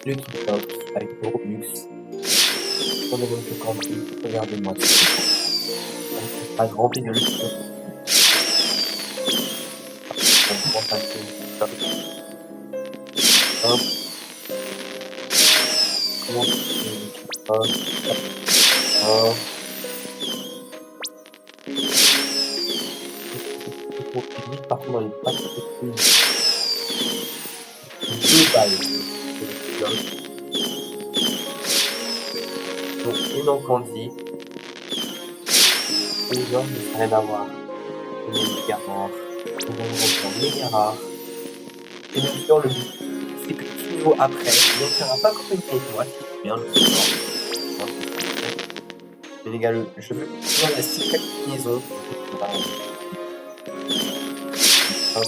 Lucky Box avec des Robux. On est donc camping, regardez-moi ça. Pas rempli de Lucky Box. On prend ça hop. Hop. Comment c'est Lucky Box? Hop. Par contre, dans les pattes, c'est deux balles. Donc, une en candy. Une gens ne serait d'avoir une méga rare. Une rencontre méga rare. Et bien sûr, le but, c'est que petit niveau après, on ne fera pas comme une avec moi, c'est bien le support. Mais les gars, je veux dans la secret maison. Hop,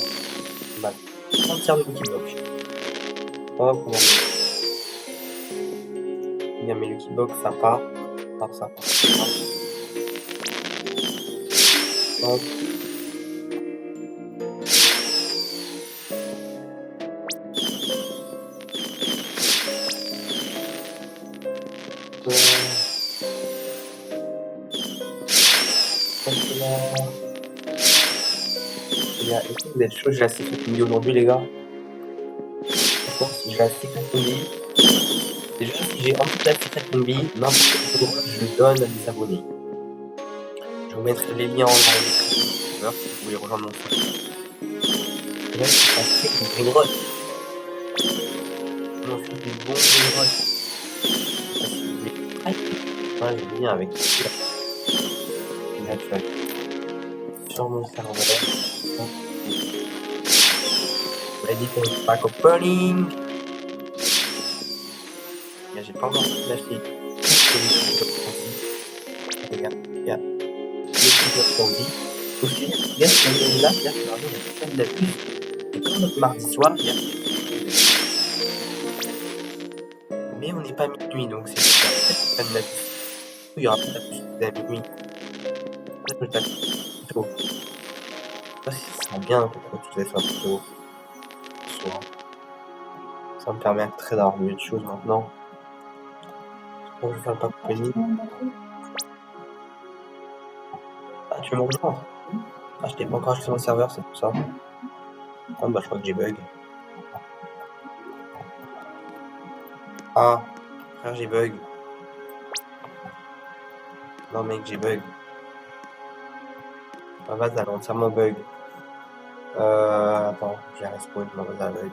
bah, entière de Lucky Block. Hop, on va mettre. Il y a mes Lucky Box, ça part. Par ça. Hop. Est-ce que vous êtes chaud? J'ai la secret combi aujourd'hui, les gars. Franchement, si j'ai la secret combi, déjà, si j'ai en plus la secret combi, n'importe quel droit, je le donne à des abonnés. Je vous mettrai les liens en description si vous voulez rejoindre mon serveur. Et là, c'est un trick de green rot. On fait des bons green rot. Ouais, j'ai bien avec celui-là. Et là, tu vas sur mon serveur. Ready for pack opening. J'ai pas encore l'acheter. Regarde, regarde. Le petit peu candy. Aussi, regarde, on est là, regarde, on a plein de la puce. Et comme notre mardi soir, regarde. Mais on n'est pas minuit, donc c'est pas de la puce. Il y aura pas de la puce à minuit. Ça, je tape plutôt. Ça, ça sent bien pour utiliser ça plutôt. Soir. Ça me permettrait d'avoir mieux de choses maintenant. Bon, je vais faire le pack opening. Ah, tu veux mon genre? Ah, je t'ai pas encore acheté sur mon serveur, c'est pour ça. Ah, bah, je crois que j'ai bug. Ah, frère, j'ai bug. Non, mec, j'ai bug. Ma base, elle a entièrement bug. Attends, j'ai respawn, ma base, elle a bug.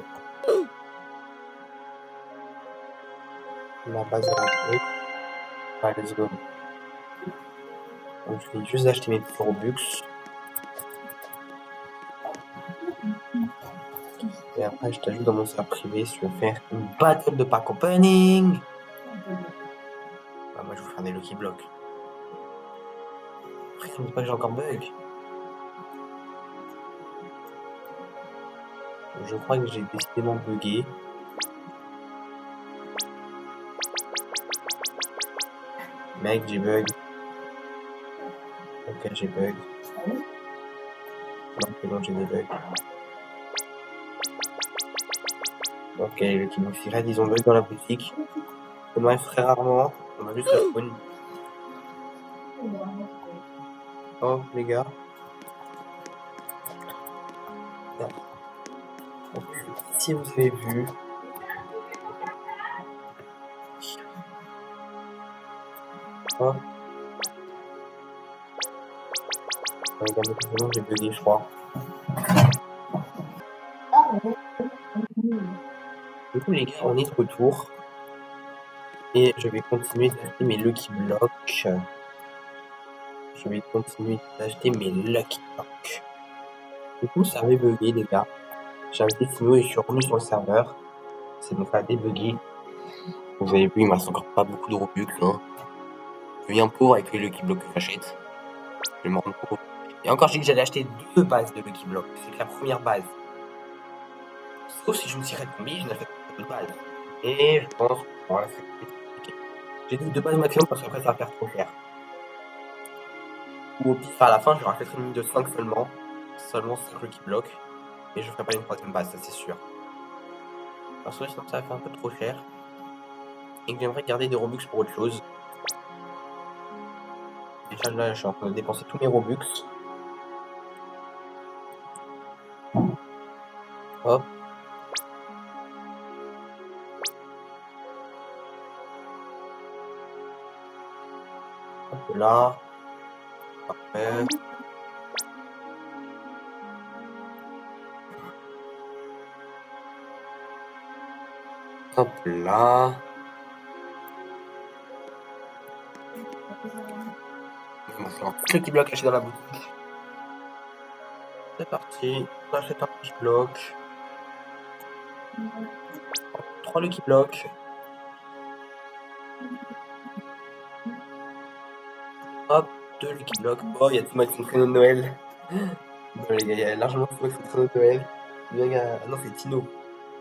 Ma base, elle a bug. Allez, let's go. Donc, je vais juste acheter mes petits Robux. Et après, je t'ajoute dans mon serveur privé si tu veux faire une battle de pack opening. Bah, moi, je vais faire des Lucky Blocks. Après, ça me dit pas que j'ai encore bug. Je crois que j'ai décidément bugué. Mec, j'ai bug. Ok, j'ai bug. Non, c'est bon, j'ai des bugs. Ok, le Lucky Block Red, ils ont bug dans la boutique. Ça m'arrive très rarement. On va juste respawn. Oh, les gars. Donc, si vous avez vu, oh, j'ai bugué, je crois. Du coup, les gars, on est de retour. Et je vais continuer d'acheter mes Lucky Blocks. Je vais continuer d'acheter mes Lucky Blocks. Du coup, ça avait bugué, les gars. J'ai invité Timo et je suis revenu sur le serveur. C'est donc ça a débugué. Vous avez vu, il me reste encore pas beaucoup de Robux. Hein. Je viens pauvre avec les Lucky Blocks que j'achète. Je vais me rendre pauvre. Et encore, j'ai dit que j'allais acheter 2 bases de Lucky Blocks. C'est que la première base. Sauf si je me tirais de combi, je n'achète pas de base. Et je pense, voilà, c'est compliqué. J'ai dit 2 bases maximum parce qu'après ça va faire trop cher. Ou au pire, à la fin, je rachèterai une ligne de 5 seulement. Seulement 5 Lucky Blocks. Et je ferai pas une troisième base, ça c'est sûr. Parce que sinon ça va faire un peu trop cher. et que j'aimerais garder des Robux pour autre chose. Déjà là, je suis en train de dépenser tous mes Robux. Hop. Hop là. Parfait. Hop là. On va faire un petit bloc caché dans la boutique. C'est parti. On achète un petit bloc. 3 Lucky Block. Hop, 2 Lucky Block. Oh, il y a tout Max Créneau de Noël. Bon, les gars, il y a largement tout Max Créneau de Noël. Ah non, c'est Tino.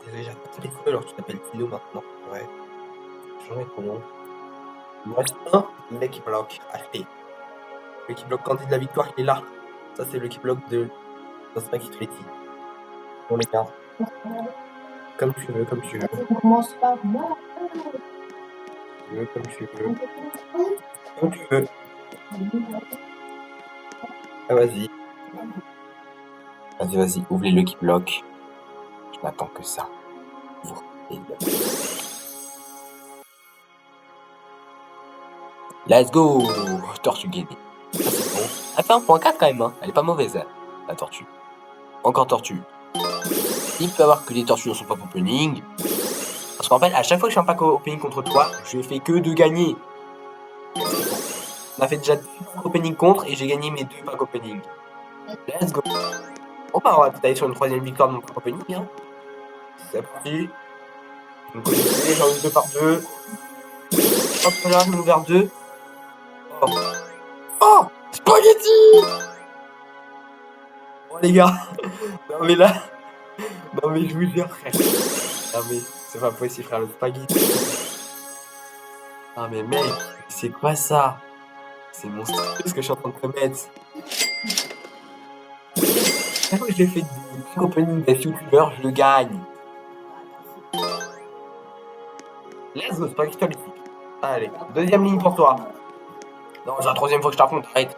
Désolé, j'ai pas tes cheveux alors tu t'appelles Tino maintenant. Ouais. Changer ton nom. Il me reste un Lucky Block acheté. Le Lucky Block candidat de la victoire, il est là. Ça, c'est le Lucky Block de Spaghetti Freddy. Bon, les gars. Comme tu veux, comme tu veux. On commence par moi. Comme tu veux. Comme tu veux. Ah, vas-y. Vas-y, vas-y, ouvre les Lucky Block. Je n'attends que ça. Ouvre les Lucky Block. Let's go! Tortue gainé. Ah, c'est bon. Elle fait 1.4 quand même, hein. Elle est pas mauvaise, la tortue. Encore tortue. Il peut y avoir que des tortues dans son pack opening. Parce qu'en fait, à chaque fois que je fais un pack opening contre toi, je fais que de gagner. On a fait déjà 2 pack opening contre et j'ai gagné mes 2 pack opening. Let's go! Oh bah on va peut-être aller sur une 3ème victoire de mon pack opening, hein. C'est parti. Vous me connaissez, j'en ai 2 par 2. Hop là, je m'ouvre vers 2. Oh. Oh! Spaghetti! Oh les gars! Non mais là... Non mais je vous jure frère. Non mais c'est pas possible frère, le spaghetti. Ah mais mec, c'est quoi ça? C'est monstrueux ce que je suis en train de te mettre. Chaque fois que j'ai fait des opening des youtubeurs, je le gagne. Let's go, spaghetti. Allez, 2ème ligne pour toi. Non, c'est la 3ème fois que je t'affronte, arrête.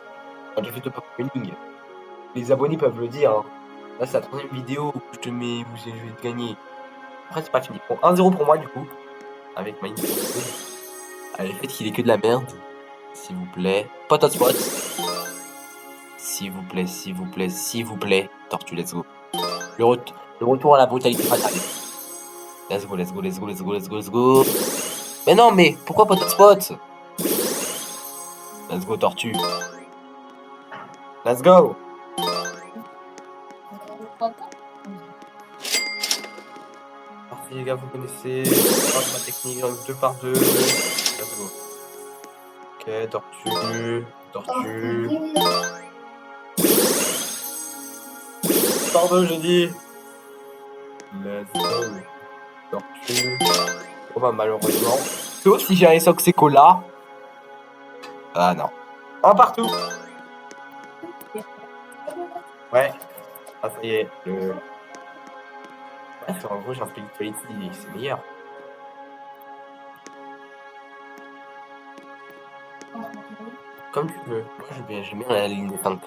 J'ai fait 2 pack opening. Les abonnés peuvent le dire. Hein. Là, c'est la 3ème vidéo où je te mets, où je vais te gagner. Après, c'est pas fini. Bon, 1-0 pour moi, du coup. Avec Mine. Allez, faites qu'il est que de la merde. S'il vous plaît. Pot hotspot. S'il vous plaît, s'il vous plaît, s'il vous plaît. Tortue, let's go. Le retour à la brutalité fatale. Let's go, let's go, let's go, let's go, let's go, let's go. Mais non, mais pourquoi pot hotspot? Let's go, tortue. Let's go. Parfait les gars, vous connaissez ma technique, j'en ai 2 par 2. Let's go. Ok, tortue, tortue. Par 2, j'ai dit. Let's go. Tortue. Oh bah malheureusement. Sauf si j'ai un Soxeco là. Ah non. Un partout. Ouais. Ah ça y est. Bref, en gros j'ai un spirituality, c'est meilleur. Comme tu veux. Moi j'aime bien la ligne des 5.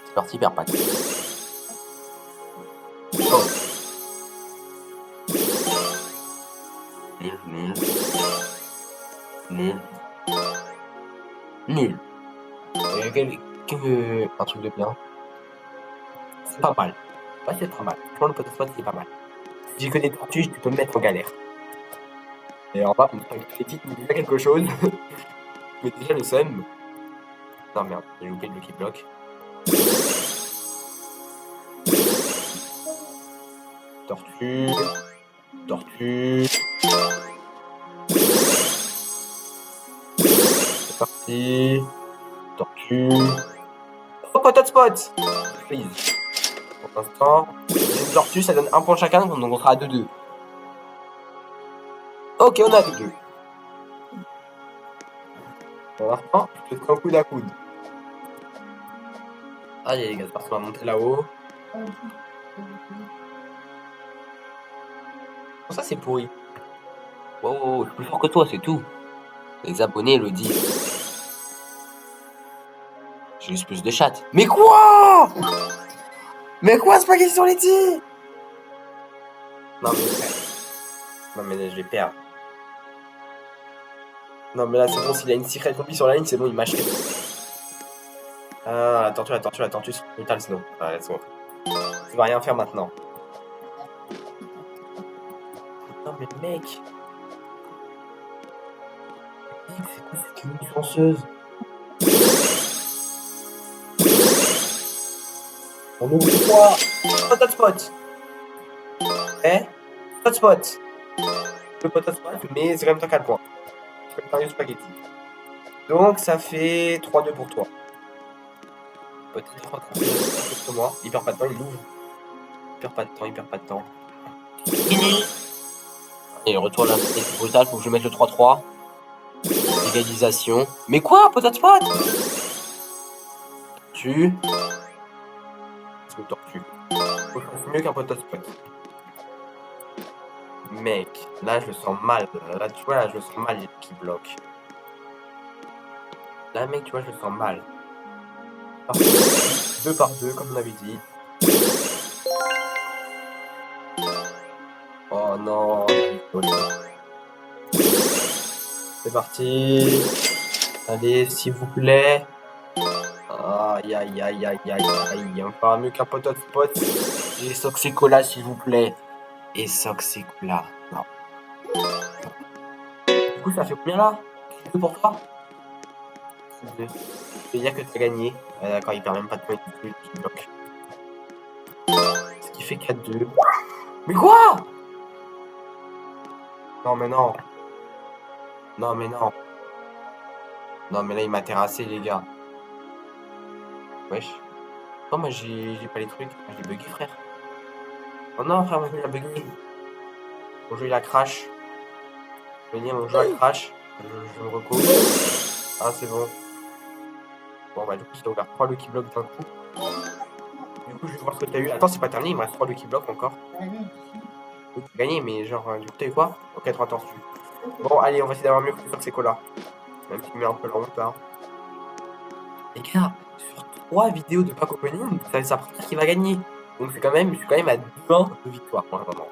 C'est parti, perd pack. Oh. Nul, nul. Nul. Nul. Un truc de bien. C'est pas mal. Ouais, c'est pas mal. Franchement, le potentiel, c'est pas mal. Si j'ai que des tortues, tu peux me mettre en galère. Et en bas, pour que les titres me disent quelque chose. Mais déjà, le seum. Non, merde, j'ai loupé le Lucky Block. Tortue. Tortue. C'est parti. Tortue. Oh, pot hotspot. Please. Pour l'instant, une tortue, ça donne 1 point chacun, donc on sera à 2-2. Ok, on a 2-2. Pour l'instant, je te fais un coude à coude. Allez les gars, c'est parti, on va monter là-haut. Ça, c'est pourri. Wow, je suis plus fort que toi, c'est tout. Les abonnés le disent. J'ai juste plus de chatte. Mais quoi? Mais quoi, Spaghetti sur les tirs? Non, mais frère. Non, mais là, je vais perdre. Non, mais là, c'est bon, s'il a une secret combi sur la ligne, c'est bon, il m'achète. Ah, la tortue, c'est brutal, sinon. Ah, let's go. Tu vas rien faire maintenant. Non, mais mec. Mec, c'est quoi cette ligne chanceuse? On ouvre quoi? Potat spot. Eh? Potat spot. Le potat spot, mais c'est quand même toi 4 points. Je peux faire du spaghetti. Donc, ça fait 3-2 pour toi. Peut-être contre moi. Il perd pas de temps, il l'ouvre. Il perd pas de temps. Et le retour là, c'est brutal, faut que je mette le 3-3. Égalisation. Mais quoi, potat spot? Tu. C'est le tortue. Faut que je fasse mieux qu'un potat spot. Mec, là je le sens mal. Là tu vois, là je le sens mal qui bloque. Là mec, tu vois, je le sens mal. 2 par 2, comme on avait dit. Oh non. C'est parti. Allez, s'il vous plaît. Aïe aïe aïe aïe aïe aïe. Encore mieux qu'un potot spot. Et Soxecola s'il vous plaît. Et Soxecola. Non. Du coup, ça fait combien là? 2 pour toi? 2. Je veux dire que tu as gagné. D'accord, il perd même pas de points il bloque. Ce qui fait 4-2. Mais quoi? Non, mais non. Non, mais non. Non, mais là, il m'a terrassé, les gars. Wesh. Oh, moi, j'ai pas les trucs. J'ai bugué, frère. Oh non, frère, moi, il a bugué. Mon jeu, il a crash. Je veux dire, mon jeu a crash. Je me recouvre. Ah, c'est bon. Bon, bah, du coup, il a ouvert 3 Lucky Blocks d'un coup. Du coup, je vais voir ce que t'as eu. Attends, c'est pas terminé, il me reste 3 Lucky Blocks encore. Tu as gagné, mais genre, du coup, t'as eu quoi? Ok, 3 tortues. Bon, allez, on va essayer d'avoir mieux que c'est Cola. Même s'il met un peu la honte là. Les gars, sur 3 vidéos de pack opening, ça veut dire qu'il va gagner. Donc c'est quand même, je suis quand même à 2 de victoire pour le moment.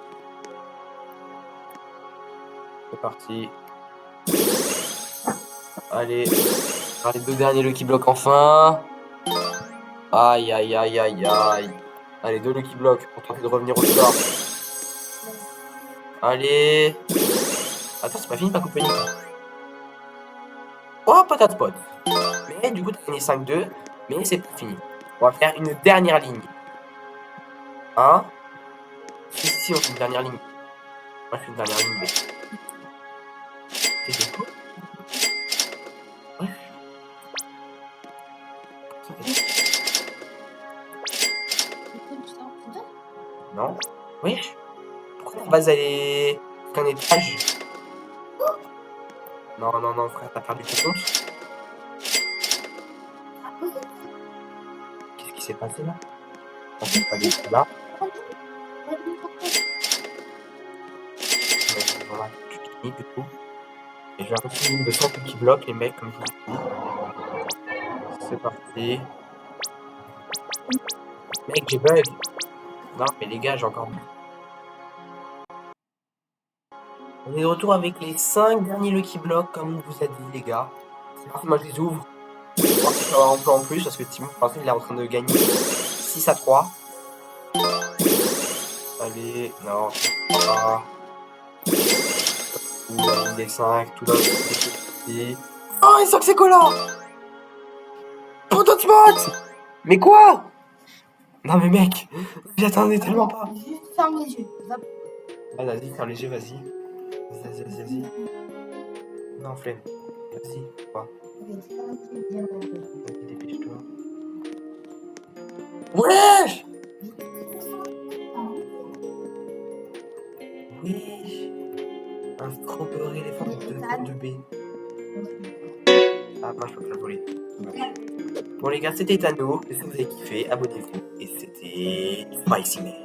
C'est parti. Allez, les 2 derniers Lucky Block enfin. Aïe aïe aïe aïe aïe. Allez, 2 Lucky Block pour tenter de revenir au score. Allez. Attends, c'est pas fini pack opening. Oh, patate spot. Mais du coup, t'as gagné 5-2. Mais c'est pas fini. On va faire une dernière ligne. Hein? Si, on fait une dernière ligne. Moi, je fais une dernière ligne. C'est tout. Ouais. Non? Oui? Pourquoi la base elle est qu'un étage? Non, non, non, frère, t'as perdu ton compte? Qu'est-ce qui s'est passé là? On peut pas aller là. Voilà, tu finis du coup. Et je vais refaire une de 100 petits blocs, les mecs, comme je vous dis. C'est parti. Mec, j'ai bug. Non, mais les gars, j'ai encore. On est de retour avec les 5 derniers Lucky Blocks, comme vous a dit, les gars. C'est parti, moi je les ouvre. On va voir si ça va avoir un peu en plus, parce que Timon, pour l'instant, il est en train de gagner 6-3. Allez, non, pas. La ligne des 5, tout là. Oh, il sent que c'est Cola! Potot spot! Mais quoi? Non, mais mec, j'attendais tellement pas. Juste ferme les yeux. Ah, vas-y, ferme les yeux, vas-y. Vas-y. Non, flemme. Vas-y, quoi? Vas-y, dépêche-toi. Wesh! Wesh! Un strawberry éléphant de B. Ah, moi, je peux pas le voler. Bon, les gars, c'était Tano. J'espère que vous avez kiffé. Abonnez-vous. Et c'était Spicy Man.